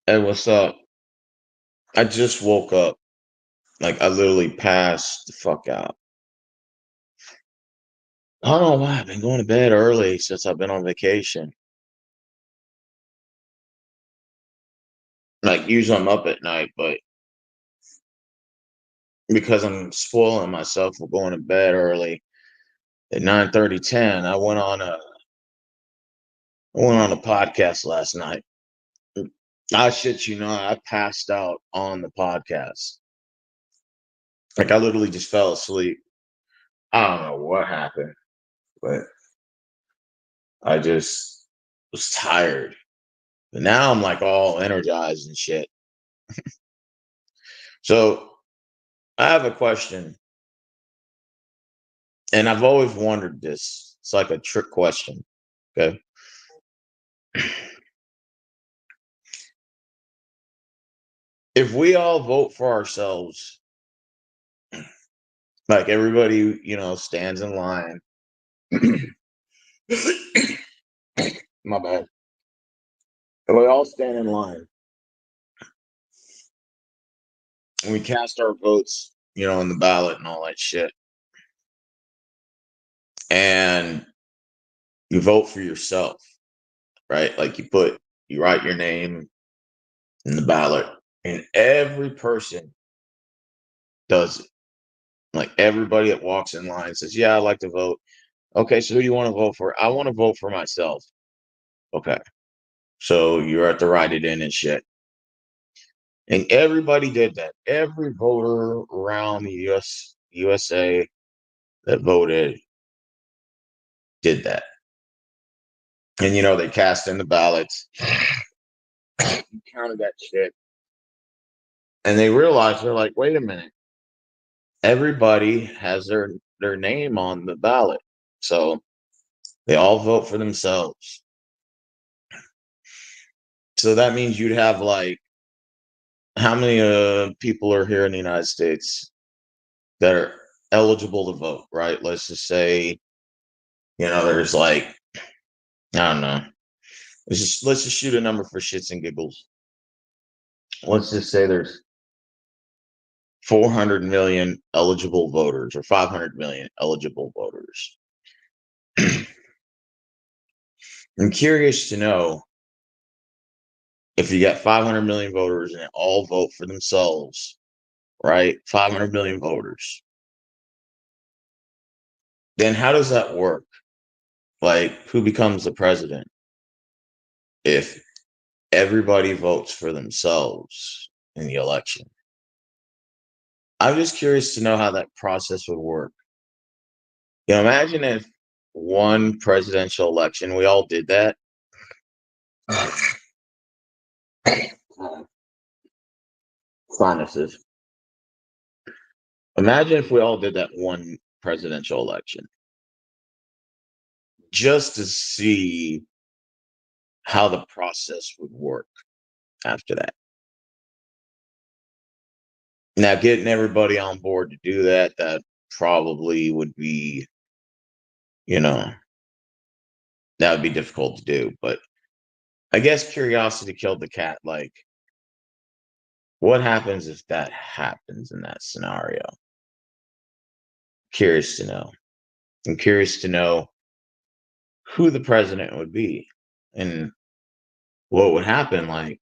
Hey, what's up? I just woke up. Like, I literally passed the fuck out. I don't know why. I've been going to bed early since I've been on vacation. Like, usually I'm up at night, but because I'm spoiling myself for going to bed early at 9:30, 10, I went on a podcast last night. I shit you not, I passed out on the podcast. Like, I literally just fell asleep. I don't know what happened, but I just was tired. But now I'm like all energized and shit. So I have a question, and I've always wondered this. It's like a trick question. Okay. If we all vote for ourselves, like everybody, stands in line. My bad. If we all stand in line and we cast our votes, on the ballot and all that shit, and you vote for yourself, right? Like you write your name in the ballot, and every person does it. Like everybody that walks in line says, "Yeah, I'd like to vote." Okay, so who do you want to vote for? I want to vote for myself. Okay. So you have to write it in and shit. And everybody did that. Every voter around the USA that voted did that. And they cast in the ballots, counted that shit. And they realized they're like, wait a minute, everybody has their name on the ballot. So they all vote for themselves. So that means you'd have like how many people are here in the United States that are eligible to vote, right? Let's just say, there's like, I don't know. Let's just shoot a number for shits and giggles. Let's just say there's 400 million eligible voters or 500 million eligible voters. I'm curious to know if you got 500 million voters and they all vote for themselves, right? 500 million voters. Then how does that work? Like, who becomes the president if everybody votes for themselves in the election? I'm just curious to know how that process would work. Imagine if one presidential election, we all did that. Sinuses. Imagine if we all did that one presidential election just to see how the process would work after that. Now, getting everybody on board to do that, that probably would be, you know, that would be difficult to do. But I guess curiosity killed the cat. Like, what happens if that happens in that scenario? Curious to know. I'm curious to know who the president would be and what would happen. Like,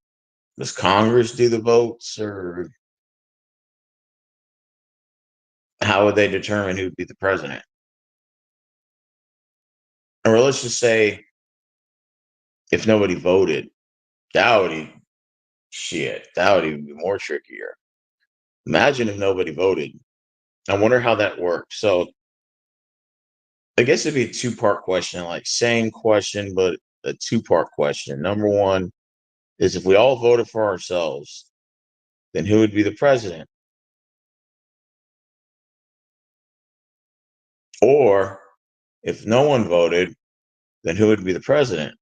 does Congress do the votes, or how would they determine who'd be the president? Or let's just say if nobody voted, that would be shit. That would even be more trickier. Imagine if nobody voted. I wonder how that works. So I guess it'd be a two-part question, like same question, but a two-part question. Number one is if we all voted for ourselves, then who would be the president? Or if no one voted, then who would be the president?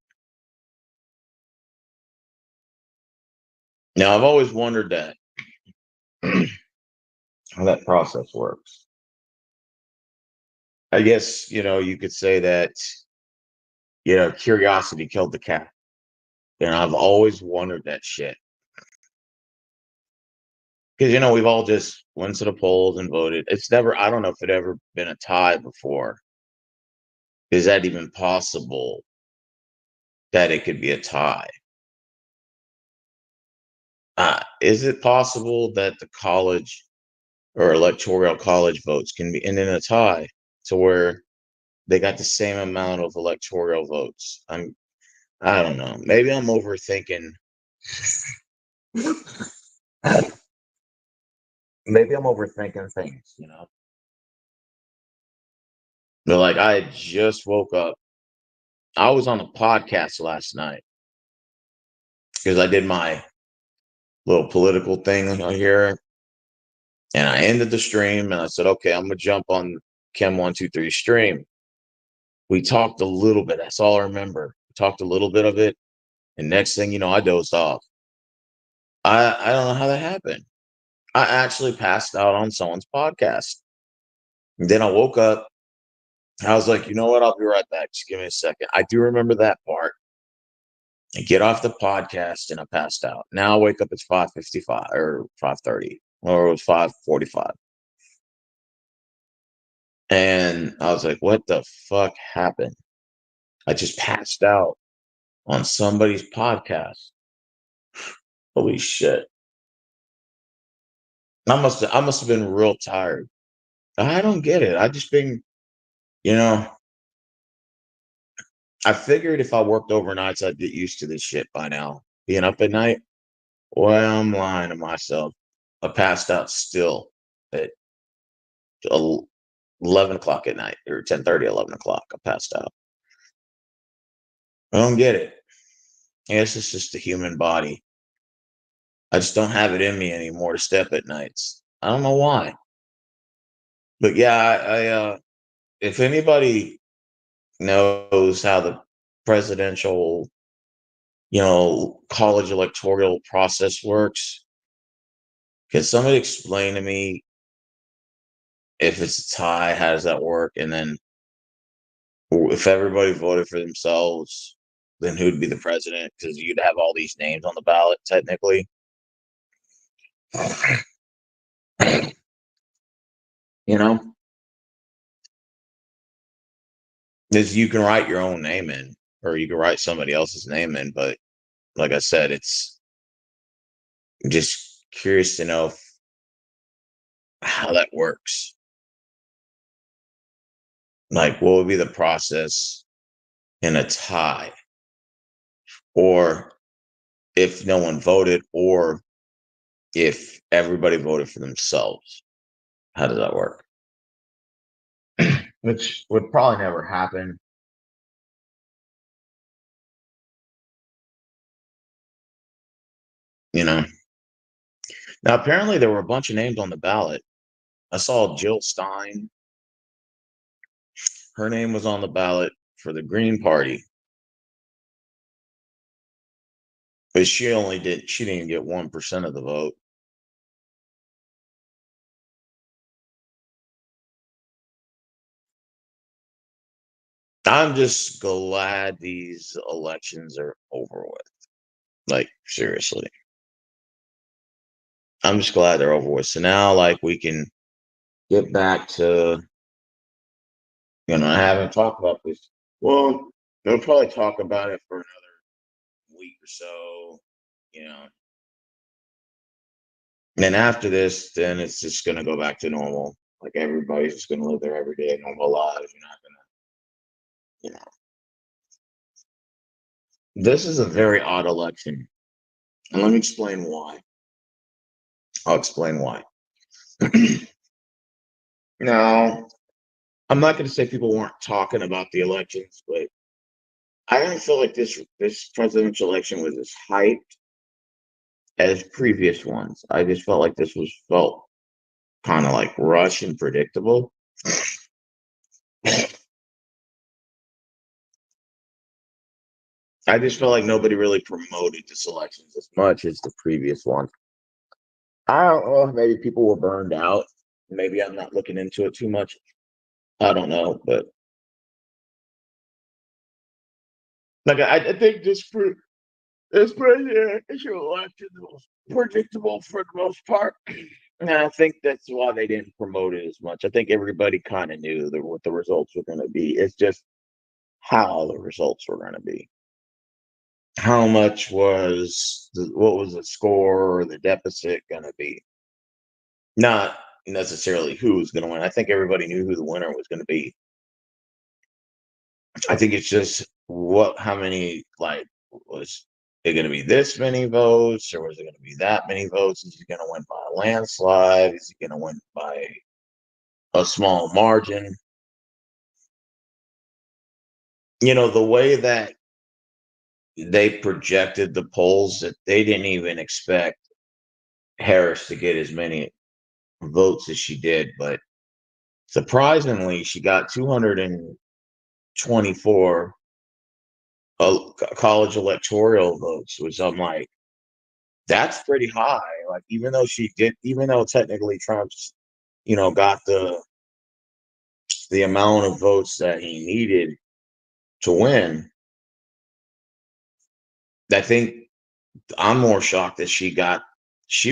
Now, I've always wondered that how that process works. I guess, you could say that, curiosity killed the cat. And I've always wondered that shit. because we've all just went to the polls and voted. It's never. I don't know if it ever been a tie before. Is that even possible that it could be a tie? Is it possible that the college or electoral college votes can be in a tie to where they got the same amount of electoral votes? I don't know. Maybe I'm overthinking. Maybe I'm overthinking things. But like I just woke up. I was on a podcast last night because I did my little political thing on here, and I ended the stream, and I said, "Okay, I'm gonna jump on Chem123 stream." We talked a little bit. That's all I remember. We talked a little bit of it, and next thing you know, I dozed off. I don't know how that happened. I actually passed out on someone's podcast. And then I woke up. I was like, you know what? I'll be right back. Just give me a second. I do remember that part. I get off the podcast and I passed out. Now I wake up, it's 5:55 or 5:30, or it was 5:45. And I was like, what the fuck happened? I just passed out on somebody's podcast. Holy shit. I must have been real tired. I don't get it. I just been, you know, I figured if I worked overnights, I'd get used to this shit by now. Being up at night. Well, I'm lying to myself. I passed out still at 11 o'clock at night, or 10:30, 11 o'clock. I passed out. I don't get it. I guess it's just the human body. I just don't have it in me anymore to step at nights. I don't know why. But yeah, if anybody knows how the presidential, college electoral process works, can somebody explain to me if it's a tie, how does that work? And then if everybody voted for themselves, then who'd be the president? Because you'd have all these names on the ballot, technically. You know, is you can write your own name in, or you can write somebody else's name in. But like I said, it's just curious to know how that works. Like, what would be the process in a tie, or if no one voted, or if everybody voted for themselves? How does that work? Which would probably never happen. You know. Now, apparently, there were a bunch of names on the ballot. I saw Jill Stein. Her name was on the ballot for the Green Party, but she didn't even get 1% of the vote. I'm just glad these elections are over with. Like, seriously. I'm just glad they're over with. So now, like, we can get back to, I haven't talked about this. Well, they'll probably talk about it for another week or so, you know. And then after this, then it's just going to go back to normal. Like, everybody's just going to live their everyday normal lives. You're not going to, you know. This is a very odd election. And let me explain why. I'll explain why. Now, I'm not going to say people weren't talking about the elections, but I don't feel like this presidential election was as hyped as previous ones. I just felt like this was felt kind of like rushed and predictable. I just felt like nobody really promoted this elections as much as the previous one. I don't know if maybe people were burned out. Maybe I'm not looking into it too much. I don't know, but like I think this This presidential election was predictable for the most part. And I think that's why they didn't promote it as much. I think everybody kind of knew that what the results were going to be. It's just how the results were going to be. How much what was the score or the deficit going to be? Not necessarily who was going to win. I think everybody knew who the winner was going to be. I think it's just how many, like, was it going to be this many votes or was it going to be that many votes? Is he going to win by a landslide? Is he going to win by a small margin? The way that they projected the polls, that they didn't even expect Harris to get as many votes as she did, but surprisingly, she got 224 college electoral votes, which I'm like, that's pretty high. Like, even though technically Trump's, got the amount of votes that he needed to win, I think I'm more shocked that she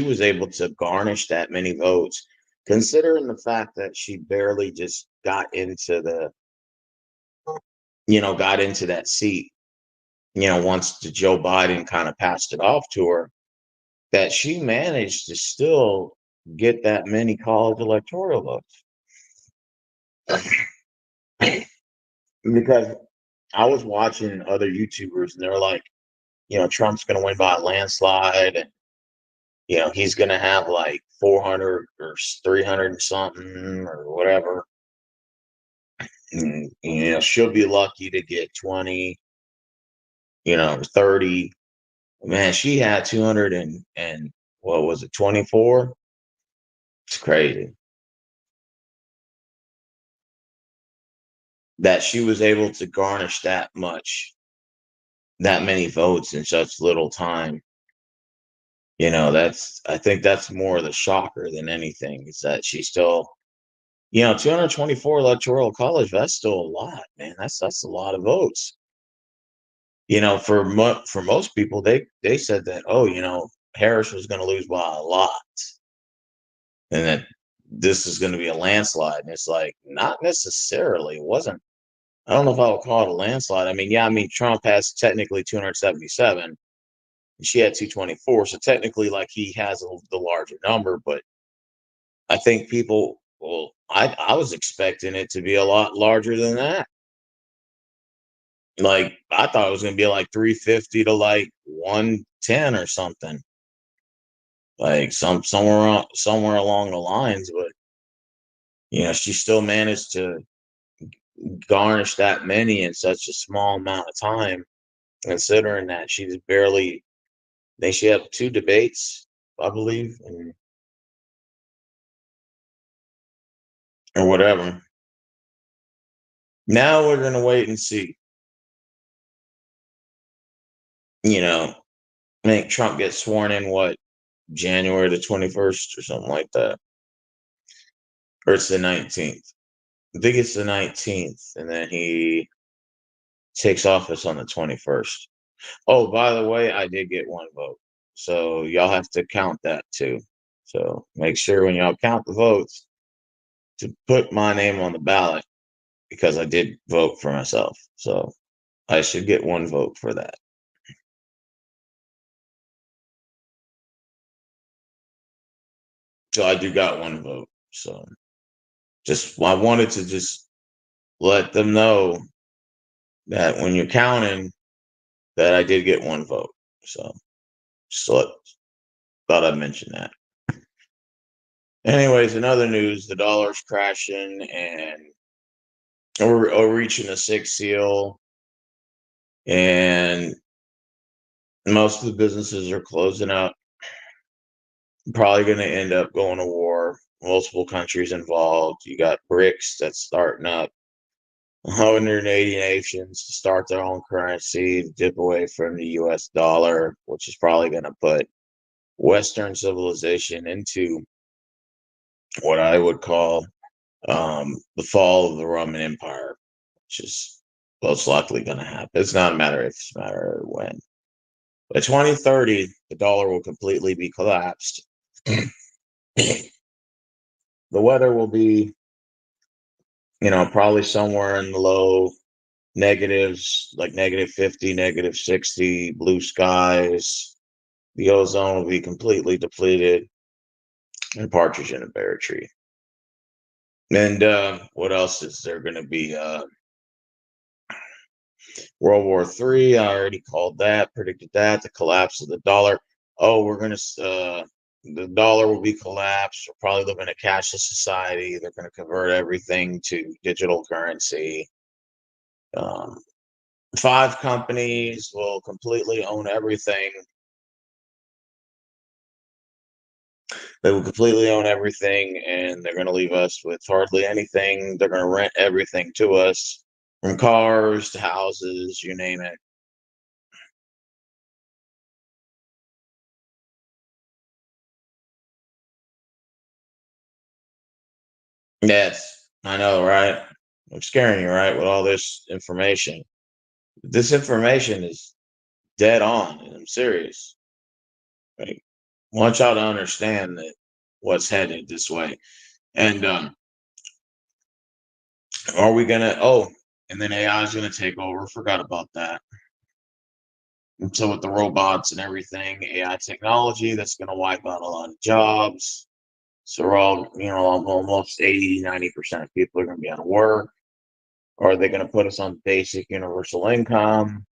was able to garnish that many votes, considering the fact that she barely just got into that seat, once the Joe Biden kind of passed it off to her, that she managed to still get that many college electoral votes. Because I was watching other YouTubers and they're like, Trump's going to win by a landslide, and he's going to have like 400 or 300 and something or whatever. And, she'll be lucky to get 20, 30. Man, she had 200 and what was it, 24? It's crazy that she was able to garnish that many votes in such little time. I think that's more the shocker than anything, is that she still, 224 electoral college, that's still a lot, man. That's a lot of votes. For most people, they said that, oh, Harris was going to lose by a lot, and that this is going to be a landslide. And it's like, not necessarily. It wasn't. I don't know if I would call it a landslide. I mean, yeah, Trump has technically 277, and she had 224, so technically, like, he has the larger number. But I think people, well, I was expecting it to be a lot larger than that. Like, I thought it was going to be like 350 to like 110 or something, like somewhere along the lines. But she still managed to garnish that many in such a small amount of time, considering that she's barely. I think she had 2 debates, I believe, or whatever. Now we're gonna wait and see. I think Trump gets sworn in, what, January the 21st or something like that, or it's the 19th. I think it's the 19th, and then he takes office on the 21st. Oh, by the way, I did get 1 vote, so y'all have to count that too. So make sure when y'all count the votes to put my name on the ballot, because I did vote for myself. So I should get 1 vote for that. So I do got 1 vote. So I wanted to just let them know that when you're counting, that I did get 1 vote. So just thought I'd mention that. Anyways, in other news, the dollar's crashing and we're reaching a 6 seal, and most of the businesses are closing up. Probably going to end up going to war. Multiple countries involved. You got BRICS that's starting up. 180 nations to start their own currency, dip away from the US dollar, which is probably going to put Western civilization into what I would call the fall of the Roman Empire, which is most likely going to happen. It's not a matter if, it's a matter of when. By 2030, the dollar will completely be collapsed. The weather will be, probably somewhere in the low negatives, like -50, -60, blue skies. The ozone will be completely depleted, and partridge in a pear tree. And what else is there going to be? World War III, I already called that, predicted that. The collapse of the dollar. Oh, the dollar will be collapsed. We'll probably live in a cashless society. They're going to convert everything to digital currency. Um, 5 companies will completely own everything. They will completely own everything, and they're going to leave us with hardly anything. They're going to rent everything to us, from cars to houses, you name it. Yes, I know, right? I'm scaring you, right? With all this information. This information is dead on, and I'm serious. Right? I want y'all to understand that what's headed this way. And are we gonna? Oh, and then AI is gonna take over. Forgot about that. And so with the robots and everything, AI technology, that's gonna wipe out a lot of jobs. So we're all, almost 80, 90% of people are gonna be out of work. Or are they gonna put us on basic universal income?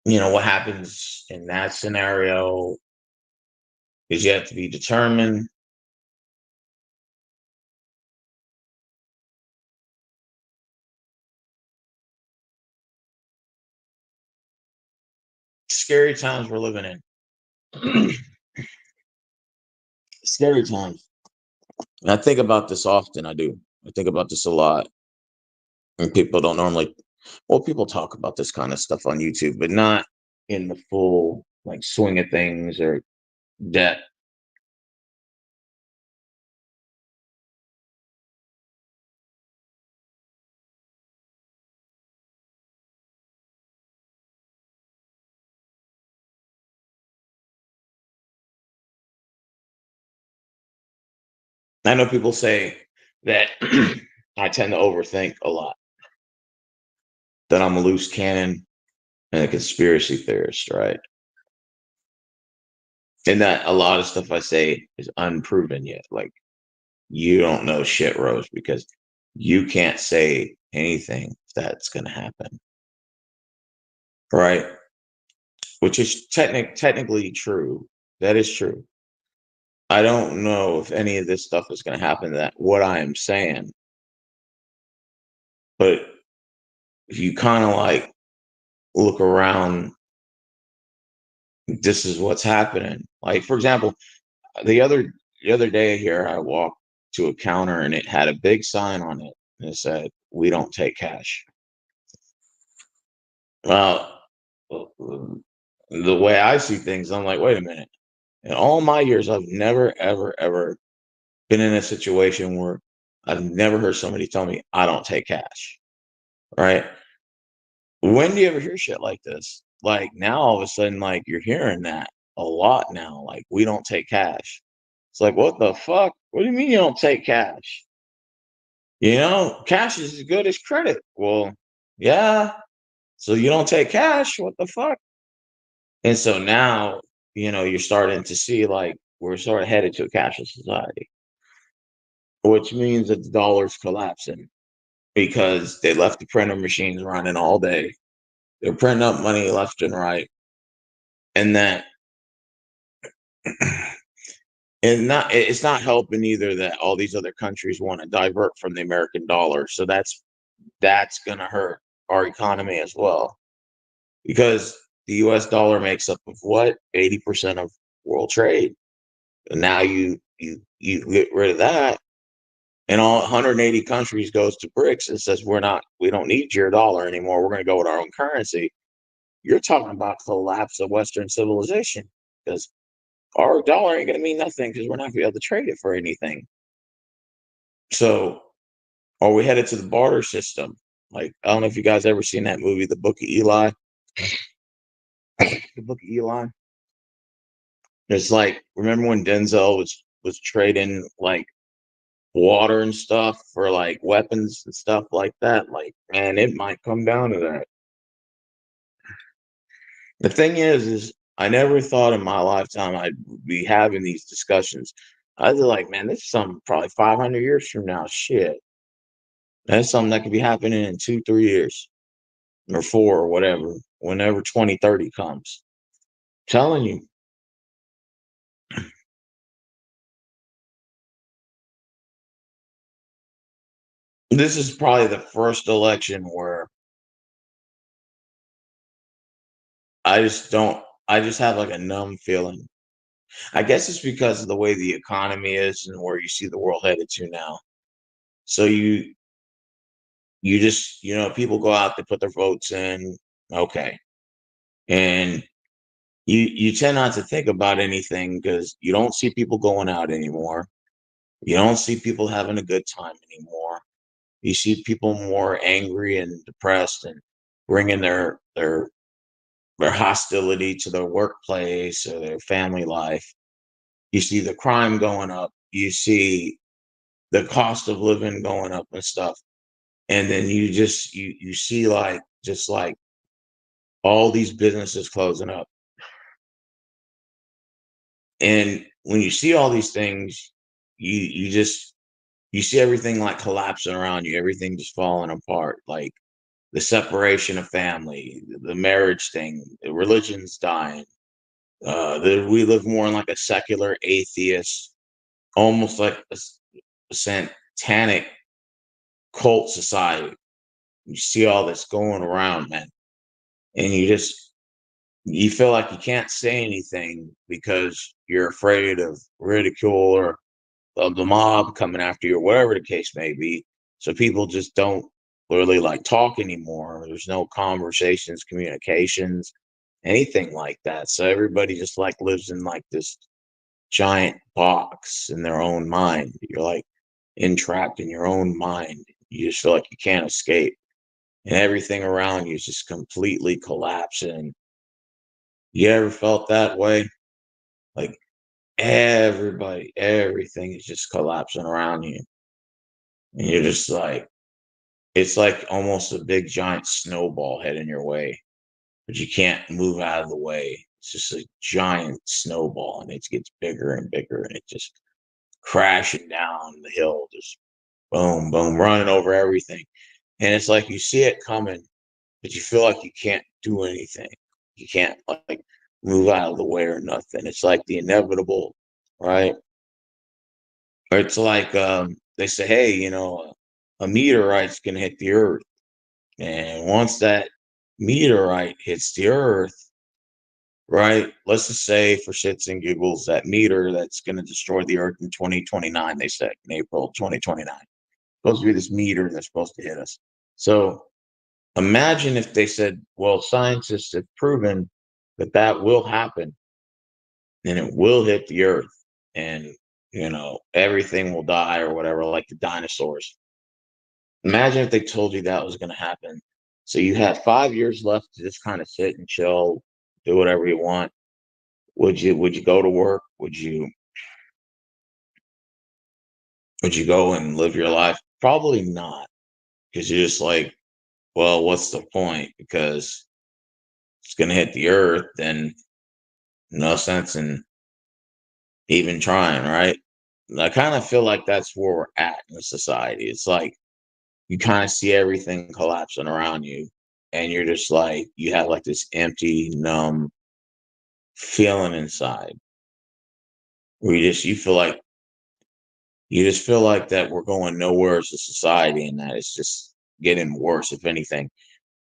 What happens in that scenario is yet to be determined. Scary times we're living in. Scary times. And I think about this often. I do. I think about this a lot. And people don't normally, well, people talk about this kind of stuff on YouTube, but not in the full like swing of things or depth. I know people say that I tend to overthink a lot, that I'm a loose cannon and a conspiracy theorist, right? And that a lot of stuff I say is unproven yet. Like, you don't know shit, Rose, because you can't say anything that's going to happen, right? Which is technically true. That is true. I don't know if any of this stuff is going to happen. That what I am saying, but if you kind of like look around, this is what's happening. Like, for example, the other the other day here, I walked to a counter and it had a big sign on it and it said, "We don't take cash." Well, the way I see things, I'm like, wait a minute. In all my years, I've never, ever, ever been in a situation where I've never heard somebody tell me I don't take cash. Right? When do you ever hear shit like this? Like now, all of a sudden, like you're hearing that a lot now. Like we don't take cash. It's like, what the fuck? What do you mean you don't take cash? Cash is as good as credit. Well, yeah. So you don't take cash? What the fuck? And so now, you're starting to see like we're sort of headed to a cashless society, which means that the dollar's collapsing because they left the printer machines running all day. They're printing up money left and right. And that and not it's not helping either that all these other countries want to divert from the American dollar. So that's gonna hurt our economy as well. Because the US dollar makes up of what? 80% of world trade. And now you get rid of that, and all 180 countries goes to BRICS and says we don't need your dollar anymore. We're going to go with our own currency. You're talking about collapse of Western civilization because our dollar ain't going to mean nothing because we're not going to be able to trade it for anything. So, are we headed to the barter system? Like, I don't know if you guys ever seen that movie, The Book of Eli. The book of Eli. It's like, remember when Denzel was trading like water and stuff for like weapons and stuff like that? Like, man, it might come down to that. The thing is I never thought in my lifetime I'd be having these discussions. I was like, man, this is something probably 500 years from now. Shit, that's something that could be happening in 2, 3 years or four or whatever, whenever 2030 comes. Telling you, this is probably the first election where I just don't, I just have like a numb feeling. I guess it's because of the way the economy is and where you see the world headed to now. So you just, people go out, they put their votes in, okay. And you tend not to think about anything because you don't see people going out anymore. You don't see people having a good time anymore. You see people more angry and depressed and bringing their hostility to their workplace or their family life. You see the crime going up. You see the cost of living going up and stuff. And then you see like just like all these businesses closing up. And when you see all these things, you see everything like collapsing around you, everything just falling apart, like the separation of family, the marriage thing, the religion's dying. We live more in like a secular atheist, almost like a satanic cult society. You see all this going around, man, and you feel like you can't say anything because you're afraid of ridicule or of the mob coming after you or whatever the case may be. So people just don't really like talk anymore. There's no conversations, communications, anything like that. So everybody just like lives in like this giant box in their own mind. You're like entrapped in your own mind. You just feel like you can't escape. And everything around you is just completely collapsing. You ever felt that way? Like everything is just collapsing around you. And you're just like, it's like almost a big giant snowball heading your way, but you can't move out of the way. It's just a giant snowball and it gets bigger and bigger and it just crashing down the hill, just boom, boom, running over everything. And it's like you see it coming, but you feel like you can't do anything. You can't like move out of the way or nothing. It's like the inevitable, right? Or it's like they say, hey, a meteorite's gonna hit the earth. And once that meteorite hits the earth, right? Let's just say for shits and giggles, that meteor that's gonna destroy the earth in 2029, they said in April 2029. Supposed to be this meteor that's supposed to hit us. So imagine if they said, well, scientists have proven that that will happen and it will hit the earth and everything will die or whatever, like the dinosaurs. Imagine if they told you that was going to happen. So you had 5 years left to just kind of sit and chill, do whatever you want. Would you go to work? Would you go and live your life? Probably not, because you're just like, well, what's the point? Because it's going to hit the earth, then no sense in even trying, right? And I kind of feel like that's where we're at in society. It's like you kind of see everything collapsing around you, and you're just like, you have like this empty, numb feeling inside where you just feel like that we're going nowhere as a society and that it's just getting worse, if anything.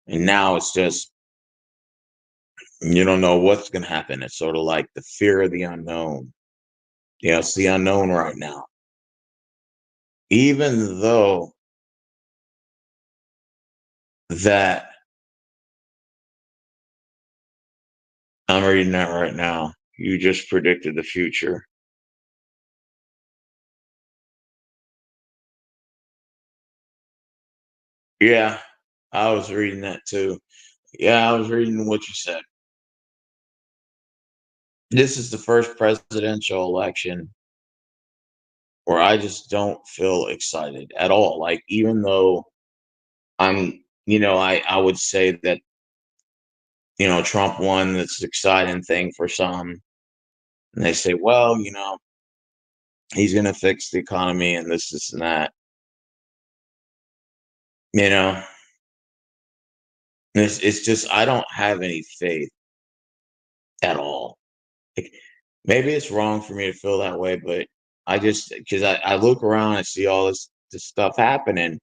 And now it's just, you don't know what's going to happen. It's sort of like the fear of the unknown. It's the unknown right now. Even though that I'm reading that right now, you just predicted the future. Yeah, I was reading that too. Yeah, I was reading what you said. This is the first presidential election where I just don't feel excited at all. Like, even though I would say that, Trump won, this exciting thing for some. And they say, well, he's going to fix the economy and this and that. You know, it's just, I don't have any faith at all. Like, maybe it's wrong for me to feel that way, but because I look around and see all this stuff happening,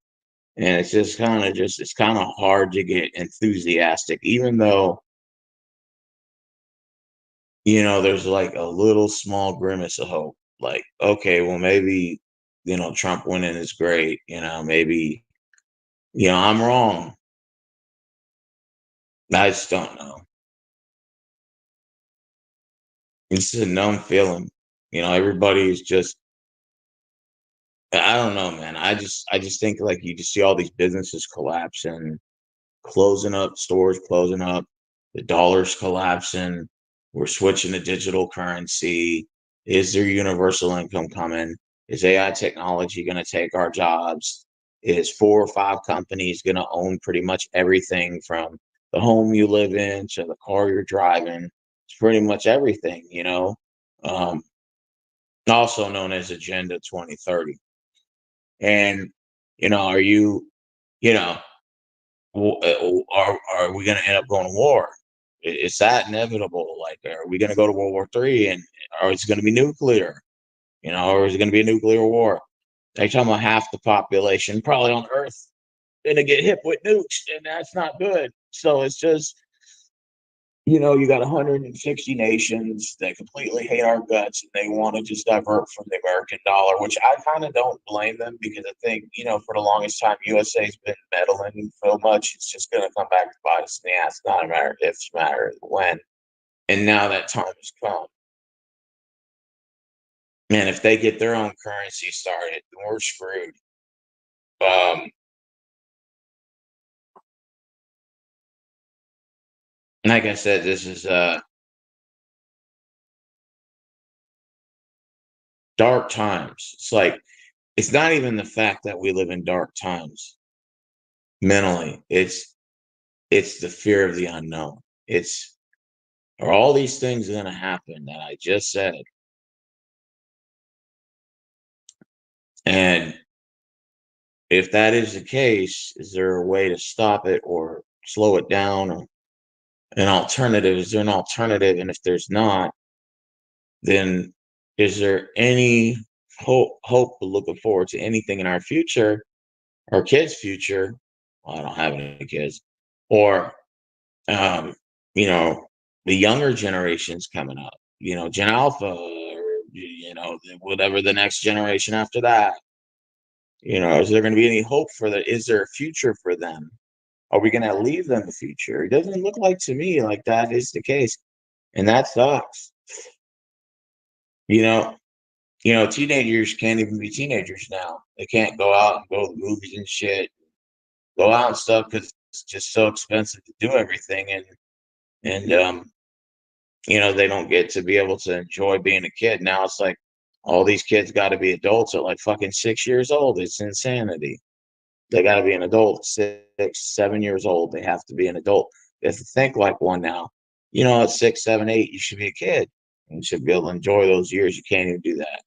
and it's just it's kind of hard to get enthusiastic, even though, there's like a little small grimace of hope. Like, okay, well, maybe, Trump winning is great. Maybe, I'm wrong. I just don't know. It's a numb feeling. Everybody's just, I don't know, man. I just think, like, you just see all these businesses collapsing, closing up, stores closing up, the dollar's collapsing. We're switching to digital currency. Is there universal income coming? Is AI technology going to take our jobs? Is 4 or 5 companies going to own pretty much everything from the home you live in to the car you're driving? It's pretty much everything. Um, Also known as Agenda 2030. And, are you know, are we going to end up going to war? Is that inevitable? Like, are we going to go to World War III, and or is it going to be nuclear? Or is it going to be a nuclear war? They talking about half the population probably on Earth going to get hit with nukes, and that's not good. So it's just, you got 160 nations that completely hate our guts, and they want to just divert from the American dollar, which I kind of don't blame them, because I think, for the longest time, USA's been meddling so much, it's just going to come back to bite us in the ass. It's not a matter if, it's a matter of when. And now that time has come. Man, if they get their own currency started, then we're screwed. Um, like I said, this is dark times. It's like, it's not even the fact that we live in dark times mentally. It's the fear of the unknown. Are all these things going to happen that I just said? And if that is the case, is there a way to stop it or slow it down, or an alternative? Is there an alternative? And if there's not, then is there any hope of looking forward to anything in our future, our kids' future? Well, I don't have any kids. Or, um, you know, the younger generations coming up, Gen Alpha, or, whatever the next generation after that. Is there going to be any hope for that? Is there a future for them? Are we going to leave them the future? It doesn't look like to me like that is the case. And that sucks. You know, teenagers can't even be teenagers now. They can't go out and go to the movies and shit, go out and stuff, because it's just so expensive to do everything. And they don't get to be able to enjoy being a kid. Now it's like all these kids got to be adults at like fucking 6 years old. It's insanity. They got to be an adult, 6, 7 years old. They have to be an adult. They have to think like one now. At 6, 7, 8, you should be a kid. You should be able to enjoy those years. You can't even do that.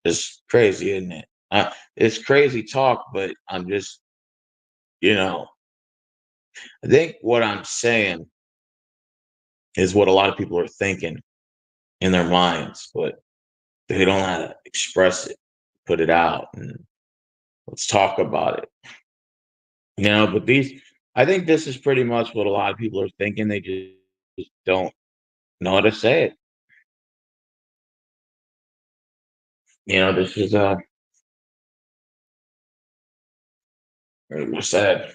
It's crazy, isn't it? It's crazy talk, but I'm just, you know, I think what I'm saying is what a lot of people are thinking in their minds, but they don't know how to express it, put it out, and let's talk about it. But I think this is pretty much what a lot of people are thinking. They just don't know how to say it. This is like I said,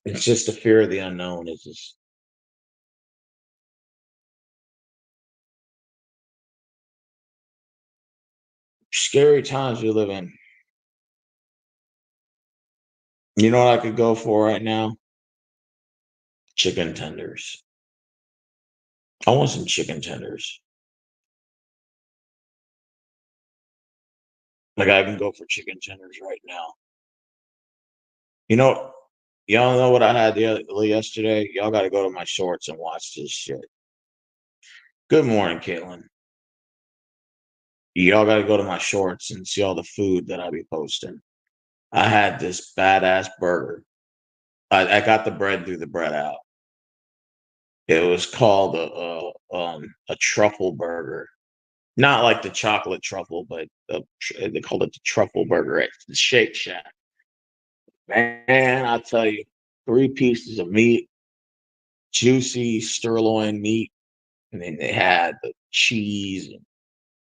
it's just the fear of the unknown. It's just scary times we live in. You know what I could go for right now? Chicken tenders. I want some chicken tenders. Like I can go for chicken tenders right now. You know, y'all know what I had yesterday? Y'all got to go to my shorts and watch this shit. Good morning, Caitlin. Y'all got to go to my shorts and see all the food that I be posting. I had this badass burger. I got the bread through the bread out. It was called a truffle burger, not like the chocolate truffle, but they called it the truffle burger at the Shake Shack. Man, I tell you, 3 pieces of meat, juicy sirloin meat, and then they had the cheese, and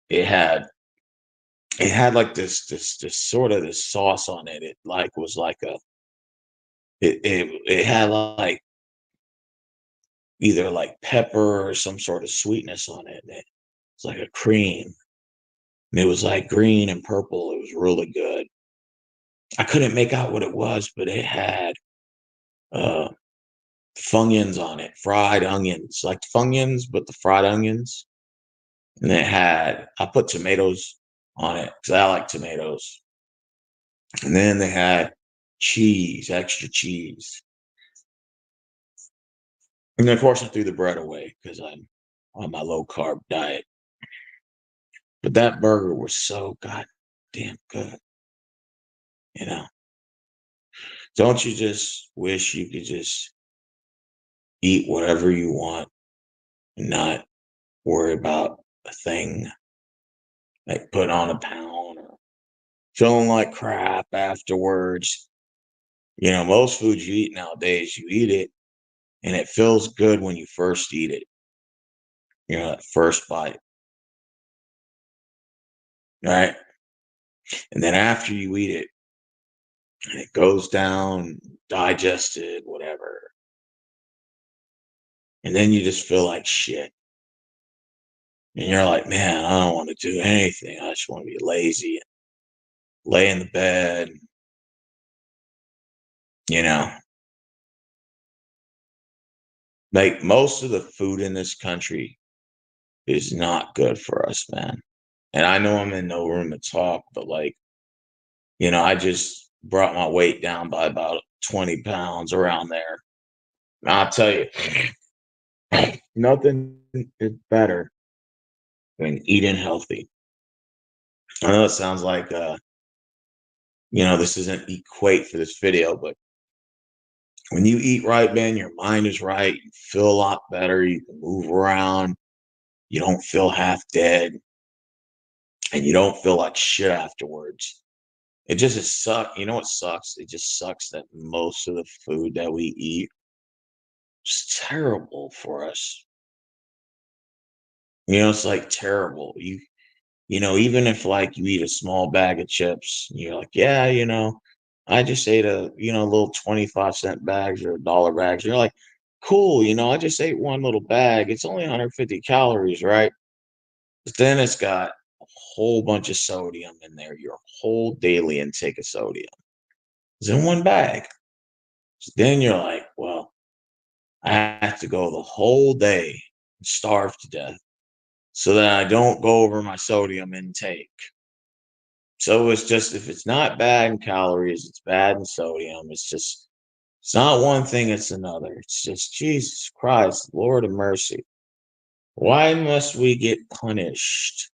it had it had like this sort of this sauce on it. It like was like a it had like either like pepper or some sort of sweetness on it. And it's like a cream. And it was like green and purple. It was really good. I couldn't make out what it was, but it had uh funyuns on it, fried onions, like funyuns, but the fried onions. And it had I put tomatoes on it because I like tomatoes. And then they had cheese, extra cheese. And then of course I threw the bread away because I'm on my low carb diet. But that burger was so goddamn good, you know. Don't you just wish you could just eat whatever you want and not worry about a thing, like put on a pound or feeling like crap afterwards? You know, most foods you eat nowadays, you eat it and it feels good when you first eat it, you know, that first bite, right? And then after you eat it and it goes down, digested, whatever, and then you just feel like shit. And you're like, man, I don't want to do anything. I just want to be lazy and lay in the bed, you know. Like most of the food in this country is not good for us, man. And I know I'm in no room to talk, but like, you know, I just brought my weight down by about 20 pounds around there. And I'll tell you, nothing is better than eating healthy. I know it sounds like, you know, this isn't equate for this video, but when you eat right, man, your mind is right. You feel a lot better. You can move around. You don't feel half dead, and you don't feel like shit afterwards. It just is suck. You know what sucks? It just sucks that most of the food that we eat is terrible for us. You know, it's like terrible. You know, even if like you eat a small bag of chips, you're like, yeah, you know, I just ate little 25-cent bags or dollar bags. You're like, cool, you know, I just ate one little bag. It's only 150 calories, right? But then it's got a whole bunch of sodium in there. Your whole daily intake of sodium is in one bag. So then you're like, well, I have to go the whole day and starve to death so that I don't go over my sodium intake. So it's just if it's not bad in calories, it's bad in sodium. It's not one thing, it's another. It's just Jesus Christ, Lord of mercy. Why must we get punished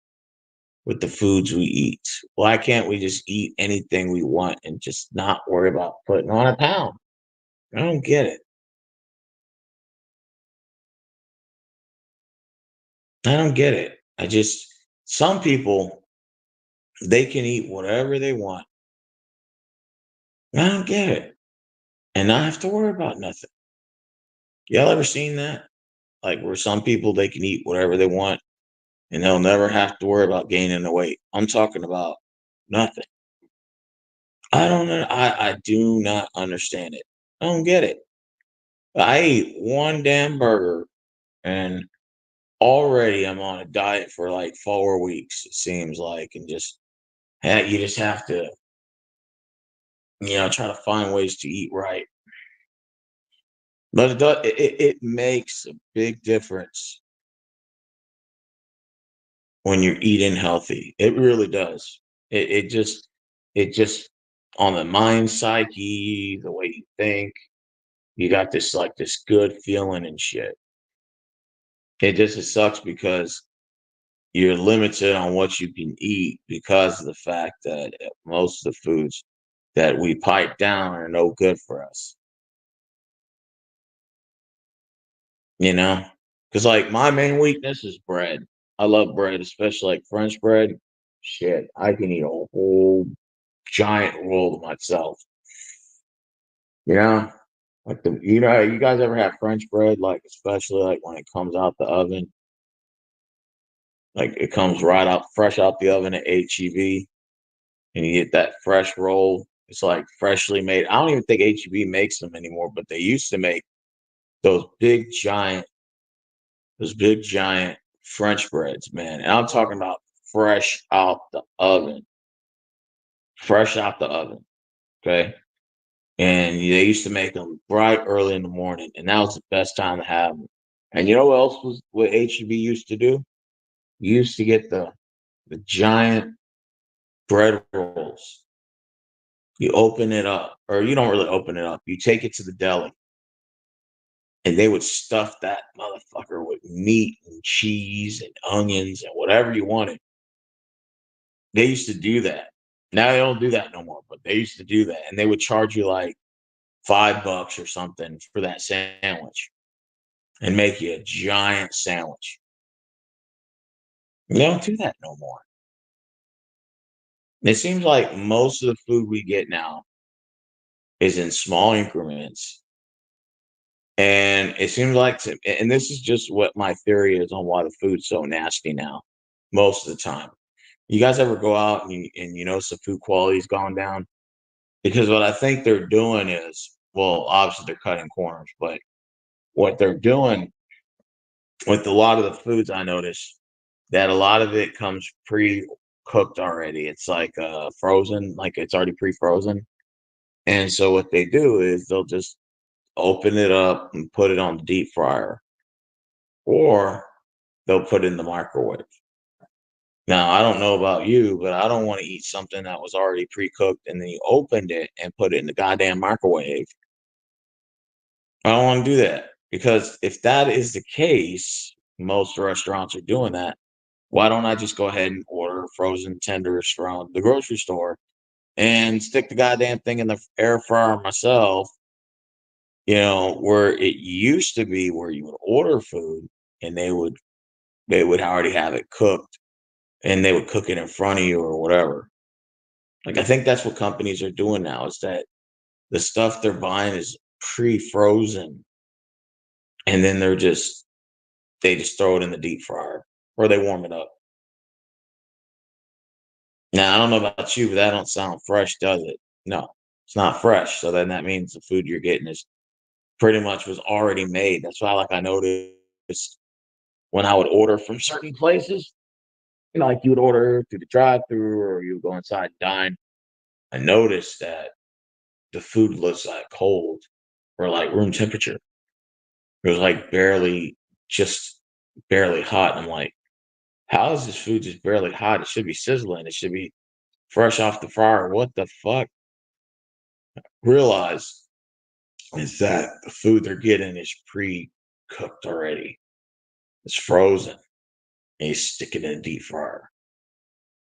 with the foods we eat? Why can't we just eat anything we want and just not worry about putting on a pound? I don't get it. I don't get it. Some people, they can eat whatever they want. I don't get it. And not have to worry about nothing. Y'all ever seen that? Like where some people, they can eat whatever they want and they'll never have to worry about gaining the weight. I'm talking about nothing. I don't know. I do not understand it. I don't get it. I ate one damn burger and already I'm on a diet for like 4 weeks, it seems like, and you just have to, try to find ways to eat right. But it makes a big difference when you're eating healthy. It really does. It just on the mind psyche, the way you think, you got this like this good feeling and shit. It sucks because you're limited on what you can eat because of the fact that most of the foods that we pipe down are no good for us. You know, because like my main weakness is bread. I love bread, especially like French bread. Shit, I can eat a whole giant roll myself. You know, like you guys ever have French bread? Like especially like when it comes out the oven, like it comes right out fresh out the oven at HEB, and you get that fresh roll. It's like freshly made. I don't even think HEB makes them anymore, but they used to make those big giant French breads, man. And I'm talking about fresh out the oven, fresh out the oven. Okay. And they used to make them bright early in the morning, and that was the best time to have them. And you know what else was what HEB used to do? You used to get the giant bread rolls. You open it up, or you don't really open it up. You take it to the deli, and they would stuff that motherfucker with meat and cheese and onions and whatever you wanted. They used to do that. Now they don't do that no more, but they used to do that, and they would charge you like $5 or something for that sandwich and make you a giant sandwich. They don't do that no more. It seems like most of the food we get now is in small increments. And it seems like, and this is just what my theory is on why the food's so nasty now, most of the time. You guys ever go out and you notice the food quality's gone down? Because what I think they're doing is, well, obviously they're cutting corners, but what they're doing with a lot of the foods, I notice that a lot of it comes pre-cooked already. It's like frozen, like it's already pre-frozen. And so what they do is they'll just open it up and put it on the deep fryer, or they'll put it in the microwave. Now, I don't know about you, but I don't want to eat something that was already pre-cooked and then you opened it and put it in the goddamn microwave. I don't want to do that because if that is the case, most restaurants are doing that. Why don't I just go ahead and order frozen tenders from the grocery store and stick the goddamn thing in the air fryer myself? Where it used to be where you would order food and they would already have it cooked and they would cook it in front of you or whatever. Like I think that's what companies are doing now is that the stuff they're buying is pre-frozen and then they just throw it in the deep fryer or they warm it up. Now, I don't know about you, but that don't sound fresh, does it? No, it's not fresh. So then that means the food you're getting is pretty much was already made. That's why, like, I noticed when I would order from certain places, like you would order through the drive-through or you would go inside and dine. I noticed that the food looks like cold or like room temperature. It was like just barely hot. And I'm like, how is this food just barely hot? It should be sizzling. It should be fresh off the fryer. What the fuck? Realize is that the food they're getting is pre-cooked already. It's frozen. And you stick it in a deep fryer.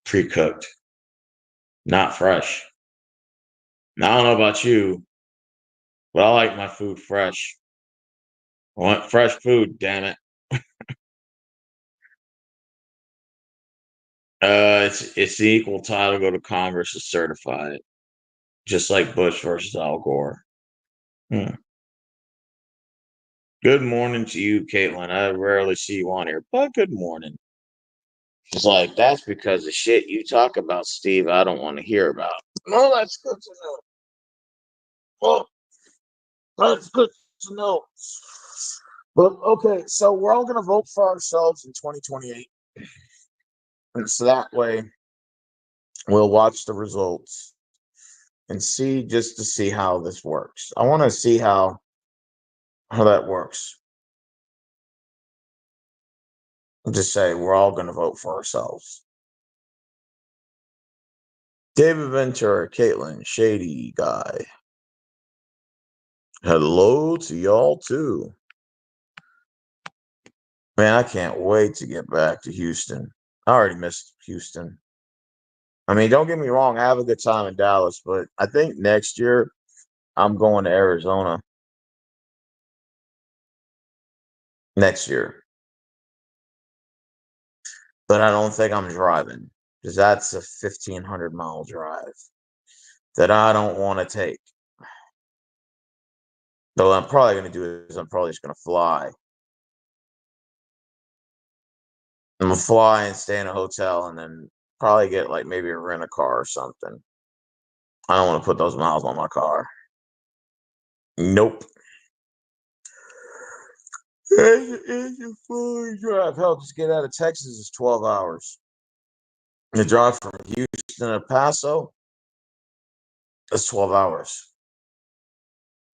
Pre-cooked. Not fresh. Now I don't know about you, but I like my food fresh. I want fresh food, damn it. It's the equal title to go to Congress to certify it. Just like Bush versus Al Gore. Hmm. Good morning to you, Caitlin. I rarely see you on here, but good morning. It's like that's because the shit you talk about, Steve, I don't want to hear about. No, that's good to know. Well, that's good to know. But okay, so we're all gonna vote for ourselves in 2028. And so that way we'll watch the results and see just to see how this works. I want to see how that works. Just say we're all going to vote for ourselves. David Ventura, Caitlin, Shady Guy. Hello to y'all too. Man, I can't wait to get back to Houston. I already missed Houston. I mean, don't get me wrong, I have a good time in Dallas, but I think next year I'm going to Arizona. Next year. But I don't think I'm driving because that's a 1,500-mile drive that I don't want to take. So what I'm probably going to do is I'm probably just going to fly. I'm going to fly and stay in a hotel and then probably get like maybe a rent a car or something. I don't want to put those miles on my car. Nope. It's a fully drive. Hell, just get out of Texas is 12 hours. The drive from Houston to Paso is 12 hours.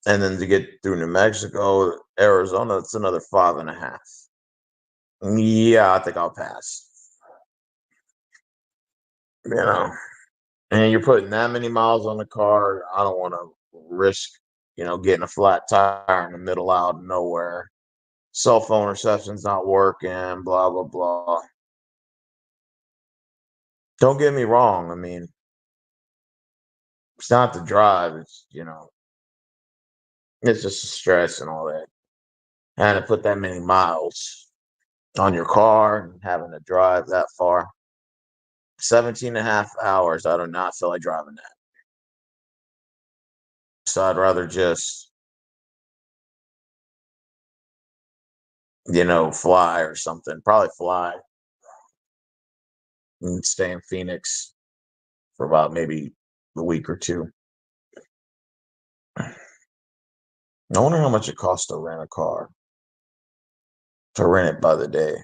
And then to get through New Mexico, Arizona, it's another 5.5. Yeah, I think I'll pass. You know, and you're putting that many miles on the car. I don't want to risk, getting a flat tire in the middle out of nowhere. Cell phone reception's not working, blah, blah, blah. Don't get me wrong. I mean, it's not the drive. It's just the stress and all that. Having to put that many miles on your car and having to drive that far. 17 and a half hours. I do not feel like driving that. So I'd rather just, fly or something. Probably fly and stay in Phoenix for about maybe a week or two. I wonder how much it costs to rent a car, to rent it by the day.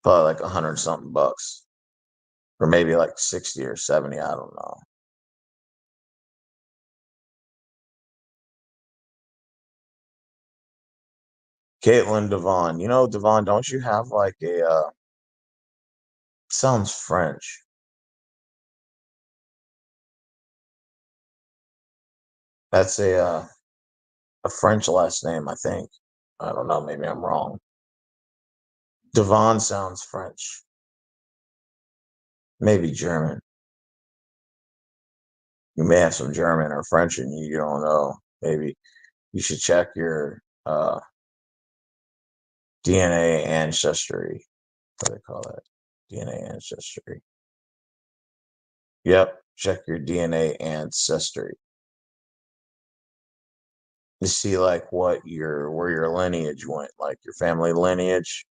Probably like 100 something bucks, or maybe like 60 or 70. I don't know. Caitlin Devon. Devon, don't you have like sounds French. That's a French last name, I think. I don't know. Maybe I'm wrong. Devon sounds French. Maybe German. You may have some German or French in you. You don't know. Maybe you should check your DNA ancestry. What do they call that? DNA ancestry. Yep. Check your DNA ancestry to see like where your lineage went, like your family lineage.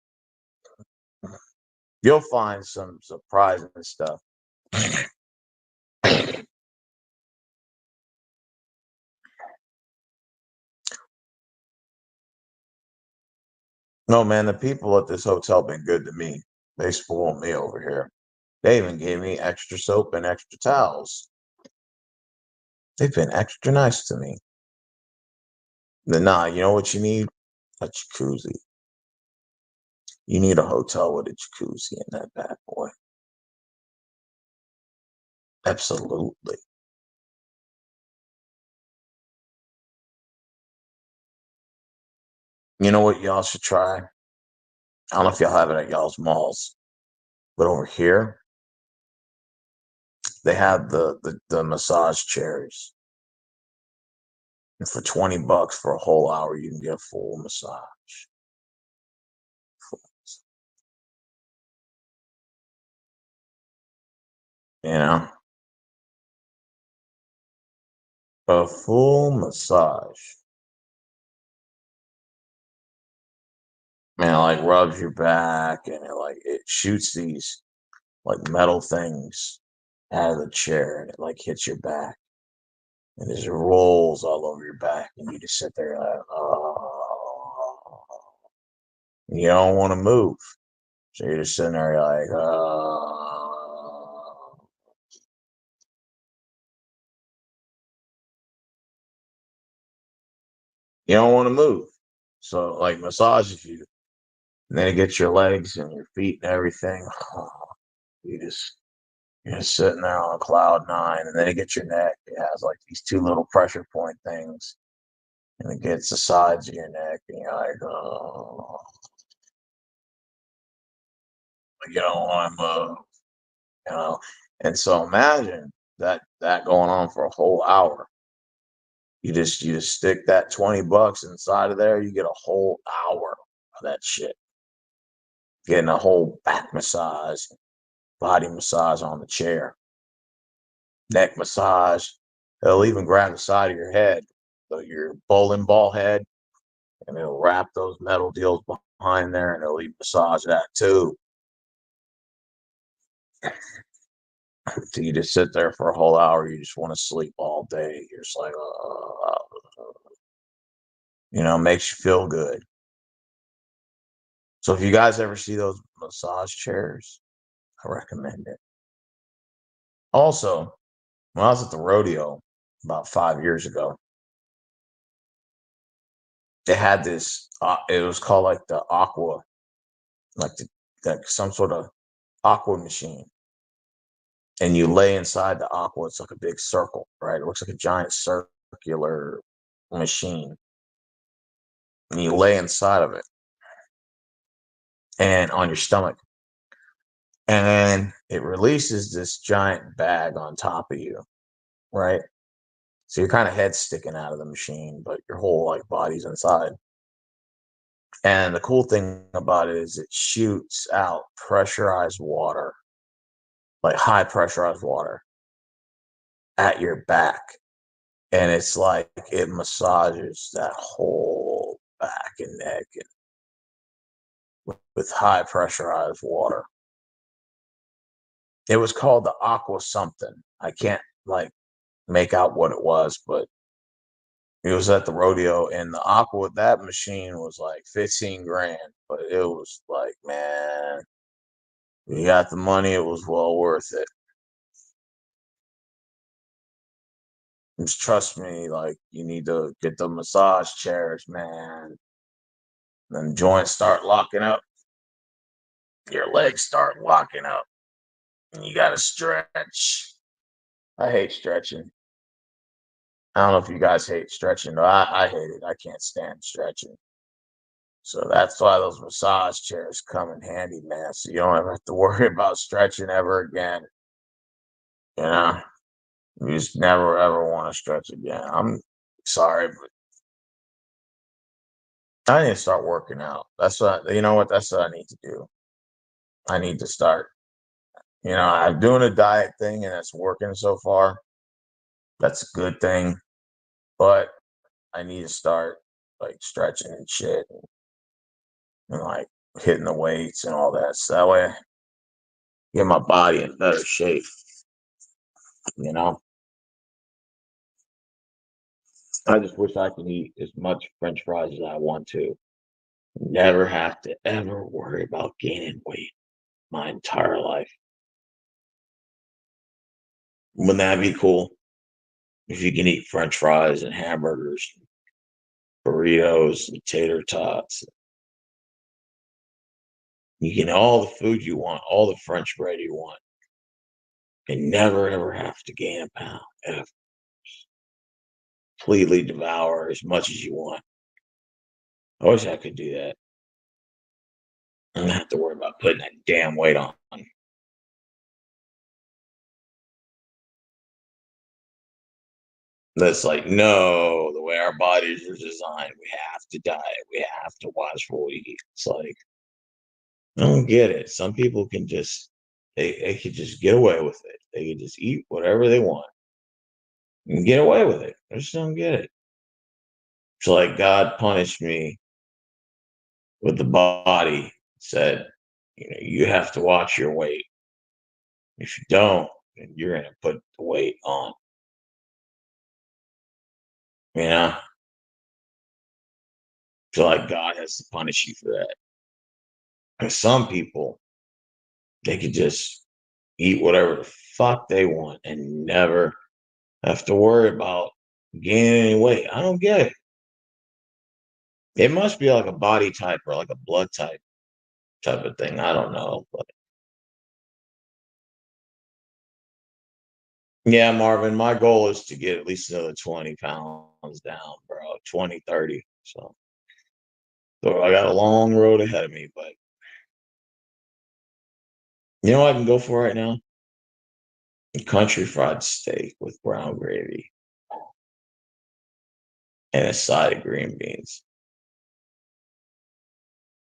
You'll find some surprising stuff. No, man, the people at this hotel been good to me. They spoiled me over here. They even gave me extra soap and extra towels. They've been extra nice to me. Nah, you know what you need? A jacuzzi. You need a hotel with a jacuzzi in that bad boy. Absolutely. You know what y'all should try? I don't know if y'all have it at y'all's malls, but over here they have the massage chairs. And for 20 bucks for a whole hour, you can get a full massage. You know, a full massage. Man, it like rubs your back and it shoots these like metal things out of the chair and it like hits your back and it just rolls all over your back and you just sit there like, oh, you don't want to move. So you're just sitting there like, oh. You don't want to move. So like massages you. And then it gets your legs and your feet and everything. You just you're just sitting there on cloud nine, and then it gets your neck. It has like these two little pressure point things, and it gets the sides of your neck, and you're like, oh, you don't want to move, you know. And so imagine that going on for a whole hour. You just stick that $20 inside of there, you get a whole hour of that shit. Getting a whole back massage, body massage on the chair, neck massage. They'll even grab the side of your head, so your bowling ball head, and it'll wrap those metal deals behind there, and it'll even massage that too. So you just sit there for a whole hour. You just want to sleep all day. You're just like, makes you feel good. So if you guys ever see those massage chairs, I recommend it. Also, when I was at the rodeo about 5 years ago, they had this. It was called like the aqua, like some sort of aqua machine, and you lay inside the aqua. It's like a big circle, right? It looks like a giant circular machine, and you lay inside of it and on your stomach, and then it releases this giant bag on top of you, right? So your kind of head's sticking out of the machine, but your whole like body's inside. And the cool thing about it is it shoots out pressurized water, like high pressurized water at your back. And it's like it massages that whole back and neck with high pressurized water. It was called the Aqua something. I can't like make out what it was, but it was at the rodeo, and the Aqua that machine was like 15 grand, but it was like, man, you got the money, it was well worth it. Just trust me, like you need to get the massage chairs, man. Then joints start locking up, your legs start locking up, and you gotta stretch. I hate stretching. I don't know if you guys hate stretching, but I hate it. I can't stand stretching. So that's why those massage chairs come in handy, man. So you don't ever have to worry about stretching ever again. You know, you just never ever want to stretch again. I'm sorry, but I need to start working out. That's what you know what that's what I need to do. I need to start. I'm doing a diet thing and it's working so far. That's a good thing. But I need to start like stretching and shit and like hitting the weights and all that. So that way I get my body in better shape, you know. I just wish I could eat as much French fries as I want to. Never have to ever worry about gaining weight my entire life. Wouldn't that be cool? If you can eat French fries and hamburgers, burritos, and tater tots, you can all the food you want, all the French bread you want, and never ever have to gain a pound. Ever. Completely devour as much as you want. I wish I could do that. I don't have to worry about putting that damn weight on. That's like, no, the way our bodies are designed, we have to diet. We have to watch what we eat. It's like, I don't get it. Some people can just, they can just get away with it. They can just eat whatever they want and get away with it. I just don't get it. It's like God punished me with the body, said, you have to watch your weight. If you don't, then you're going to put the weight on. You know, so like God has to punish you for that. And some people, they could just eat whatever the fuck they want and never have to worry about gaining any weight. I don't get it. It must be like a body type or like a blood type. type of thing. I don't know. But yeah, Marvin, my goal is to get at least another 20 pounds down, bro. 20, 30. So I got a long road ahead of me, but you know what I can go for right now? Country fried steak with brown gravy and a side of green beans.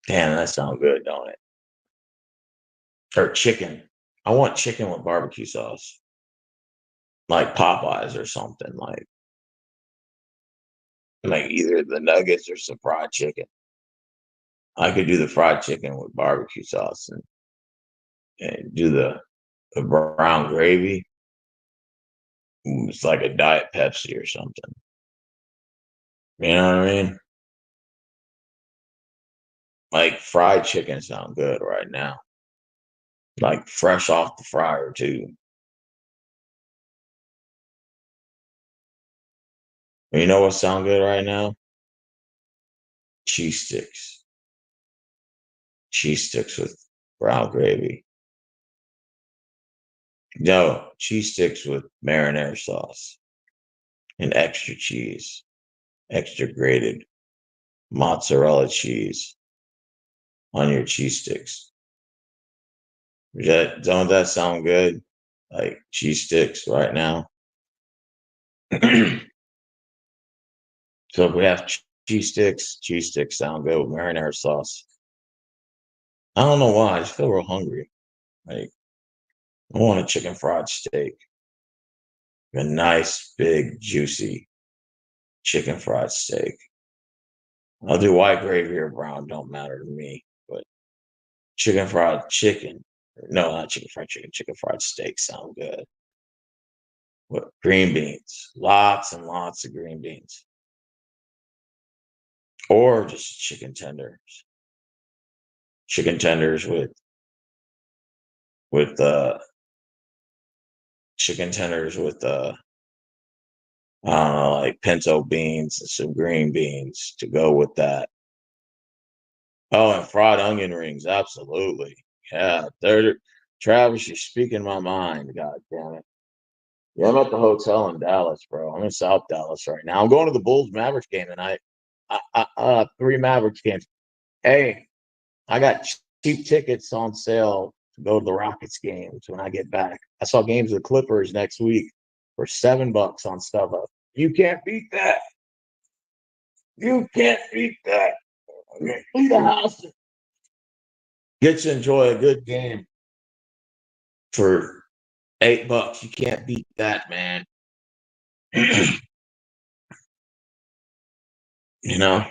Damn, that sounds good, don't it? Or chicken. I want chicken with barbecue sauce, like Popeyes or something, like either the nuggets or some fried chicken. I could do the fried chicken with barbecue sauce and do the brown gravy. It's like a diet Pepsi or something. You know what I mean? Like fried chicken sound good right now. Like fresh off the fryer too. You know what sound good right now? Cheese sticks. Cheese sticks with brown gravy. No, cheese sticks with marinara sauce and extra cheese, extra grated mozzarella cheese on your cheese sticks. Don't that sound good? Like cheese sticks right now. So if we have cheese sticks sound good with marinara sauce. I don't know why. I just feel real hungry. Like I want a chicken fried steak, a nice, big, juicy chicken fried steak. I'll do white gravy or brown. Don't matter to me. But chicken fried chicken. No, not chicken fried chicken. Chicken fried steak sound good. With green beans, lots and lots of green beans, or just chicken tenders with chicken tenders with I don't know, like pinto beans and some green beans to go with that. Oh, and fried onion rings, absolutely. Yeah, they're Travis, you're speaking my mind. God damn it. Yeah, I'm at the hotel in Dallas, bro. I'm in South Dallas right now. I'm going to the Bulls Mavericks game tonight. Three Mavericks games. Hey, I got cheap tickets on sale to go to the Rockets games when I get back. I saw games of the Clippers next week for $7 on StubHub. You can't beat that. You can't beat that. Leave the house. Get to enjoy a good game for $8. You can't beat that, man. You know,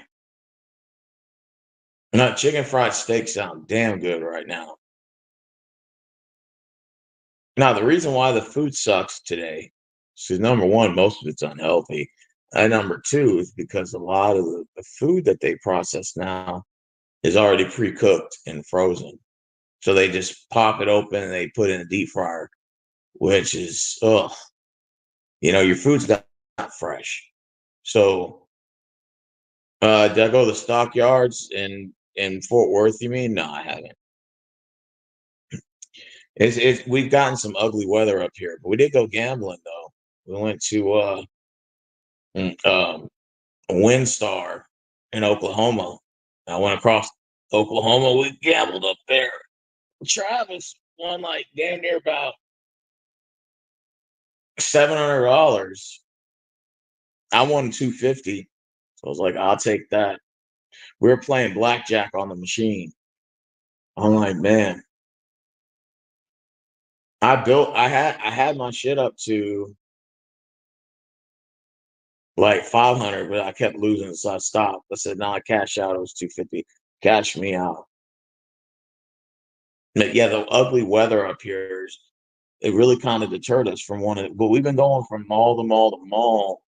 now chicken fried steak sound damn good right now. Now the reason why the food sucks today is number one, most of it's unhealthy. And number two is because a lot of the food that they process now is already pre-cooked and frozen. So they just pop it open and they put it in a deep fryer, which is your food's not fresh. So did I go to the stockyards in Fort Worth? You mean? No, I haven't. We've gotten some ugly weather up here, but we did go gambling though. We went to Windstar in Oklahoma. I went across Oklahoma. We gambled up there. Travis won like damn near about $700. I won 250. So I was like, I'll take that. We were playing blackjack on the machine. I'm like, man, I had my shit up to like 500, but I kept losing, so I stopped. I said, "No, I cash out. It was 250. Cash me out." But yeah, the ugly weather up here it really kind of deterred us from wanting. But we've been going from mall to mall to mall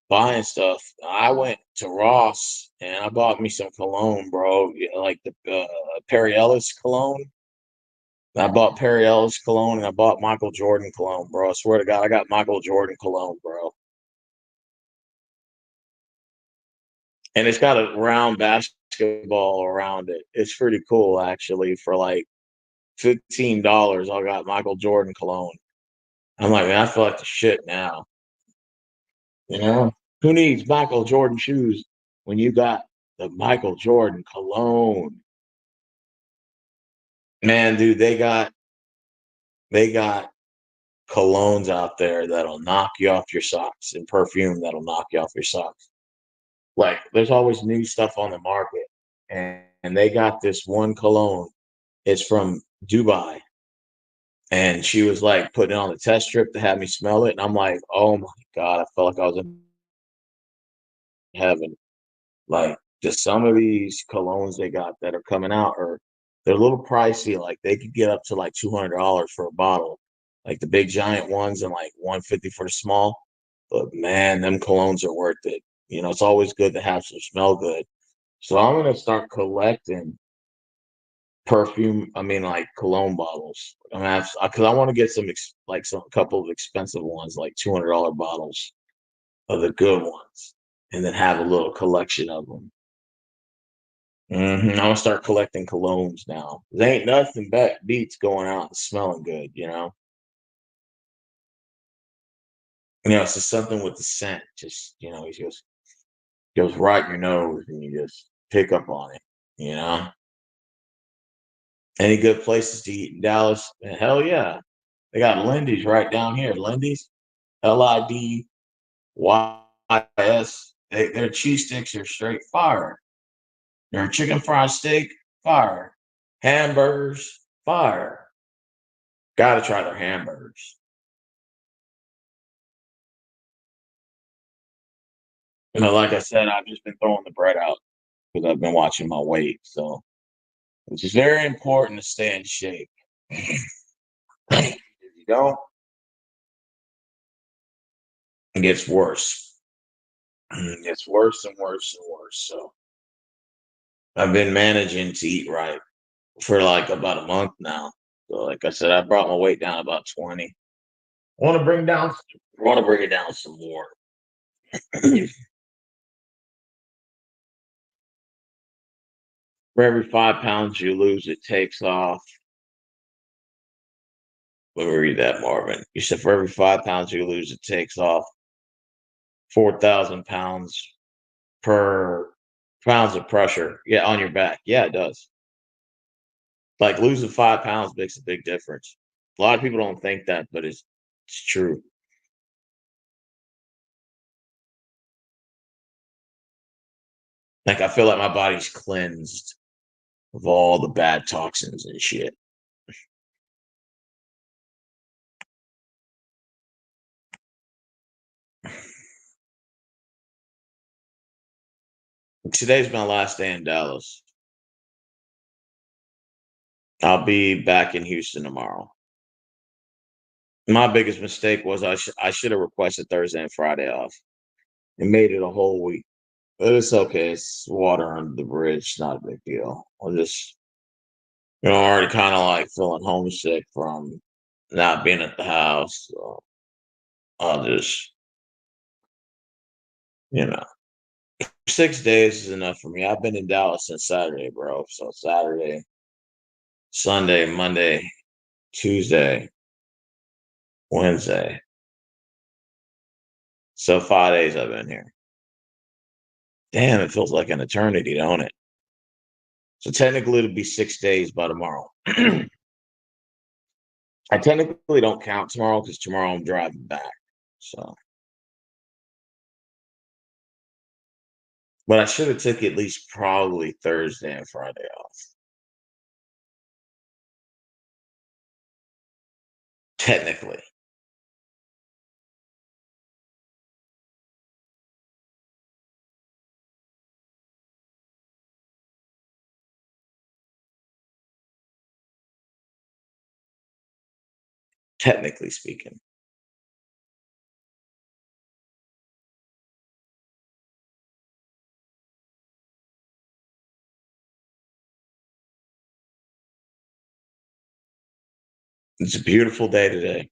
buying stuff. I went to Ross and I bought me some cologne, bro. Yeah, like the Perry Ellis cologne. I bought Perry Ellis cologne and I bought Michael Jordan cologne, bro. I swear to God, I got Michael Jordan cologne, bro. and it's got a round basketball around it. It's pretty cool actually. For like $15, I got Michael Jordan cologne. I'm like, man, I feel like the shit now. You know, who needs Michael Jordan shoes when you got the Michael Jordan cologne? Man, dude, they got colognes out there that'll knock you off your socks, and perfume that'll knock you off your socks. Like, there's always new stuff on the market, and they got this one cologne. It's from Dubai, and she was like putting it on the test strip to have me smell it, and I'm like, oh my god, I felt like I was in heaven. Like, just some of these colognes they got that are coming out are they're a little pricey. Like, they could get up to like $200 for a bottle, like the big giant ones, and like 150 for the small. But man, them colognes are worth it. It's always good to have some smell good. So I'm gonna start collecting perfume. I mean, like cologne bottles. I'm gonna have because I want to get like some couple of expensive ones, like $200 bottles of the good ones, and then have a little collection of them. I'm gonna start collecting colognes now. There ain't nothing beats going out and smelling good. It's just something with the scent. Just it just goes right in your nose, and you just pick up on it. You know, any good places to eat in Dallas? Hell yeah, they got Lindy's right down here. Lindy's, Lidys. Their cheese sticks are straight fire. Their chicken fried steak, fire. Hamburgers, fire. Got to try their hamburgers. Like I said, I've just been throwing the bread out because I've been watching my weight. So it's just very important to stay in shape. If you don't, it gets worse. It gets worse and worse and worse. So I've been managing to eat right for like about a month now. So like I said, I brought my weight down about 20. I want to bring it down some more. For every 5 pounds you lose, it takes off. Let me read that, Marvin. You said for every 5 pounds you lose, it takes off 4,000 pounds per pounds of pressure. Yeah, on your back. Yeah, it does. Like losing 5 pounds makes a big difference. A lot of people don't think that, but it's true. Like I feel like my body's cleansed of all the bad toxins and shit. Today's my last day in Dallas. I'll be back in Houston tomorrow. My biggest mistake was I should have requested Thursday and Friday off and made it a whole week. But it's okay. It's water under the bridge. It's not a big deal. I'll just, already kind of like feeling homesick from not being at the house. So I'll just, you know, 6 days is enough for me. I've been in Dallas since Saturday, bro. So Saturday, Sunday, Monday, Tuesday, Wednesday. So 5 days I've been here. Damn, it feels like an eternity, don't it? So technically it'll be 6 days by tomorrow. I technically don't count tomorrow because tomorrow I'm driving back. So, but I should have took at least probably Thursday and Friday off. Technically, technically speaking, it's a beautiful day today.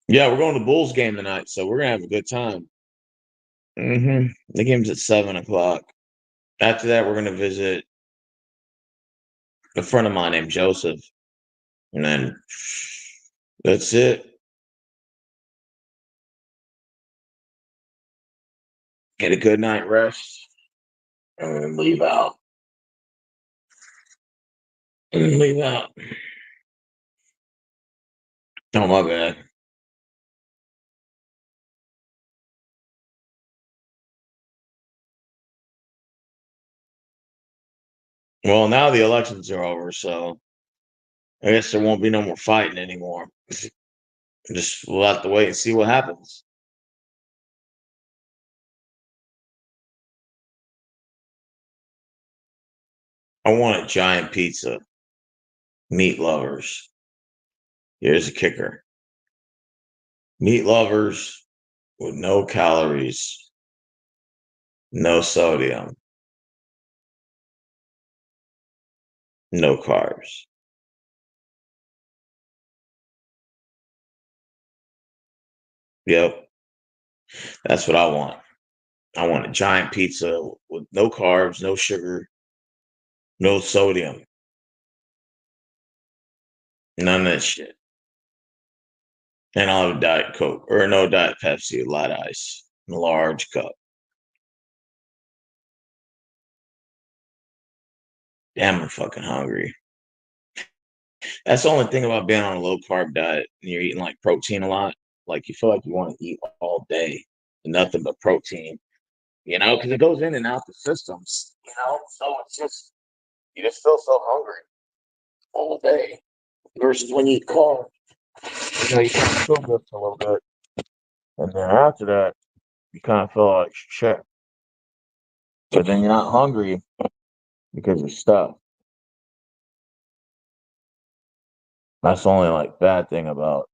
Yeah, we're going to the Bulls game tonight, so we're gonna have a good time. The game's at 7 o'clock. After that, we're gonna visit a friend of mine named Joseph, and then that's it. Get a good night rest, and then leave out. And leave out. Oh my bad. Well, now the elections are over, so I guess there won't be no more fighting anymore. Just we'll have to wait and see what happens. I want a giant pizza. Meat lovers. Here's a kicker. Meat lovers with no calories, no sodium, no carbs. Yep, that's what I want. I want a giant pizza with no carbs, no sugar, no sodium, none of that shit. And I'll have a Diet Coke or no Diet Pepsi, a lot of ice, a large cup. Damn, I'm fucking hungry. That's the only thing about being on a low carb diet and you're eating like protein a lot. Like you feel like you want to eat all day, nothing but protein, because it goes in and out the systems, So it's just, you just feel so hungry all day versus when you eat carbs, you kind of feel good for a little bit. And then after that, you kind of feel like shit. But then you're not hungry because you're stuffed. That's the only like bad thing about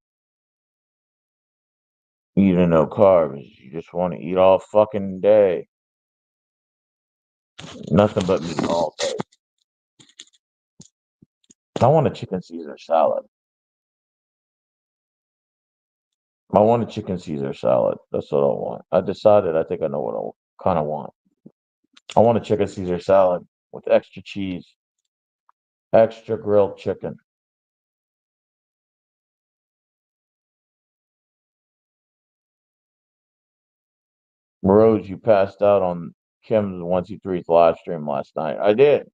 eating no carbs. You just want to eat all fucking day. Nothing but meat all day. I want a chicken Caesar salad. I want a chicken Caesar salad. That's what I want. I decided. I think I know what I kind of want. I want a chicken Caesar salad with extra cheese, extra grilled chicken. Rose, you passed out on Kim's 123's live stream last night. I did.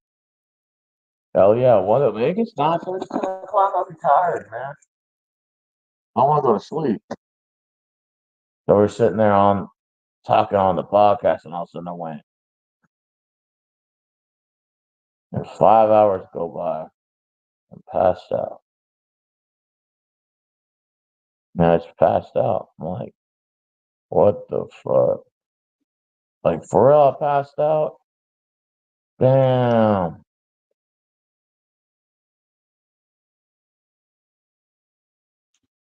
Hell yeah. One of Vegas, 9:30, 10 o'clock. I'll be tired, man. I want to go to sleep. So we're sitting there on talking on the podcast, and all of a sudden I went. And 5 hours go by and passed out. And I just passed out. I'm like, what the fuck? Like, for real, I passed out? Damn.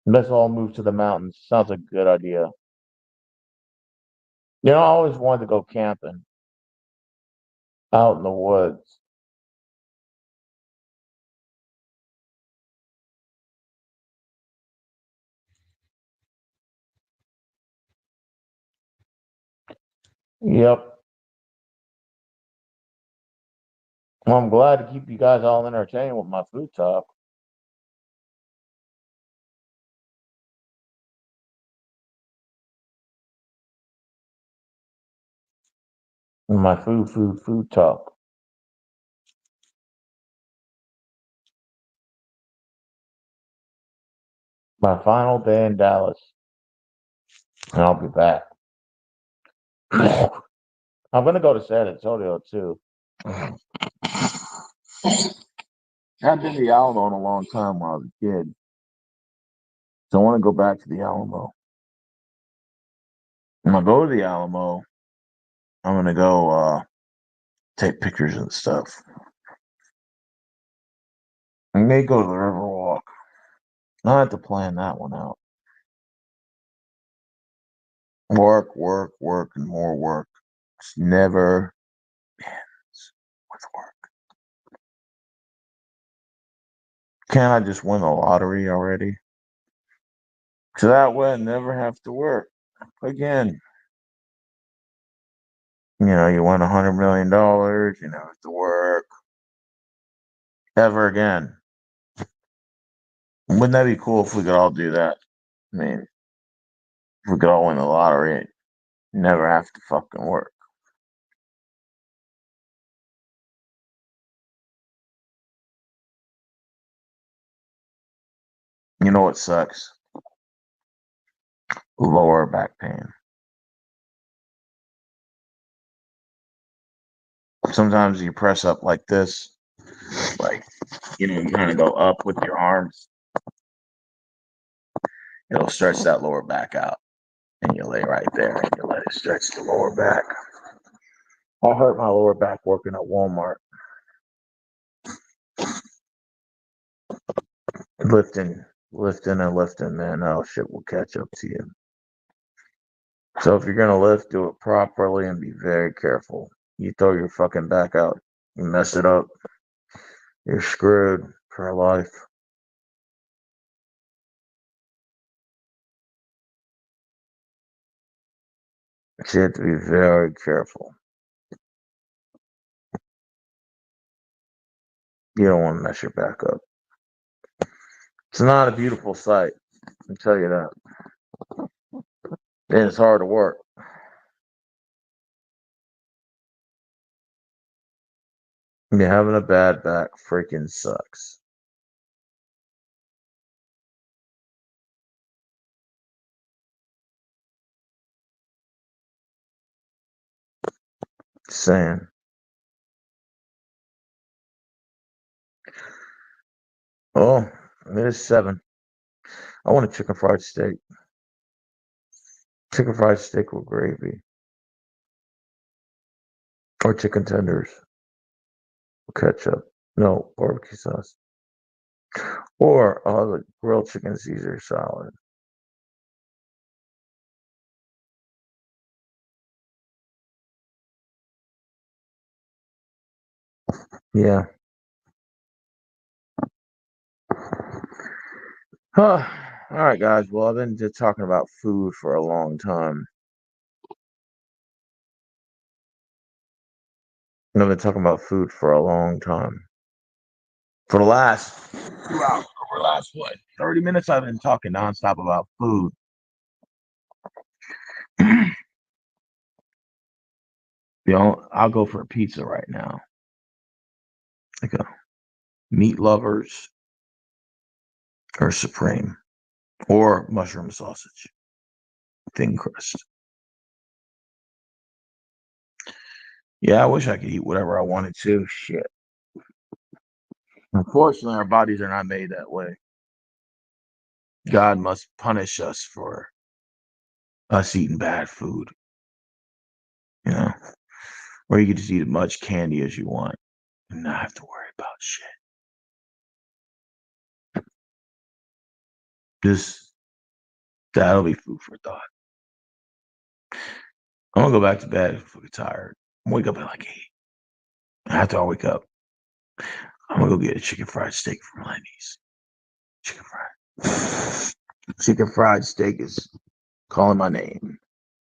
Let's all move to the mountains. Sounds like a good idea. I always wanted to go camping out in the woods. Yep. Well, I'm glad to keep you guys all entertained with my food talk. My food talk. My final day in Dallas, and I'll be back. I'm gonna go to San Antonio too. I haven't been to the Alamo in a long time when I was a kid, so I want to go back to the Alamo. When I go to the Alamo, I'm gonna go take pictures and stuff. I may go to the Riverwalk. I have to plan that one out. Work, work, work, and more work. It's never ends with work. Can't I just win the lottery already? So that way I never have to work again. You won $100 million, you never have to work ever again. Wouldn't that be cool if we could all do that? I mean, if we could all win the lottery, never have to fucking work. You know what sucks? Lower back pain. Sometimes you press up like this, like, you kind of go up with your arms. It'll stretch that lower back out. And you lay right there and you let it stretch the lower back. I hurt my lower back working at Walmart. Lifting, man. Oh, shit will catch up to you. So if you're going to lift, do it properly and be very careful. You throw your fucking back out, you mess it up, you're screwed for life. So you have to be very careful. You don't want to mess your back up. It's not a beautiful sight, I can tell you that. And it's hard to work. Yeah, having a bad back freaking sucks. Saying, oh, it is 7. I want a chicken fried steak. Chicken fried steak with gravy. Or chicken tenders with ketchup. No, barbecue sauce. Or the grilled chicken Caesar salad. Yeah. Huh. All right, guys. Well, I've been just talking about food for a long time. I've been talking about food for a long time. For the last 2 hours, over the last what, 30 minutes, I've been talking nonstop about food. I'll go for a pizza right now. Like a meat lovers or supreme or mushroom sausage, thin crust. Yeah, I wish I could eat whatever I wanted to. Shit. Unfortunately, our bodies are not made that way. God must punish us for us eating bad food, you know, or you can just eat as much candy as you want and not have to worry about shit. Just that'll be food for thought. I'm gonna go back to bed. I'm fucking tired. I'm wake up at like 8. After I wake up, I'm gonna go get a chicken fried steak from Lenny's. Chicken fried. Chicken fried steak is calling my name.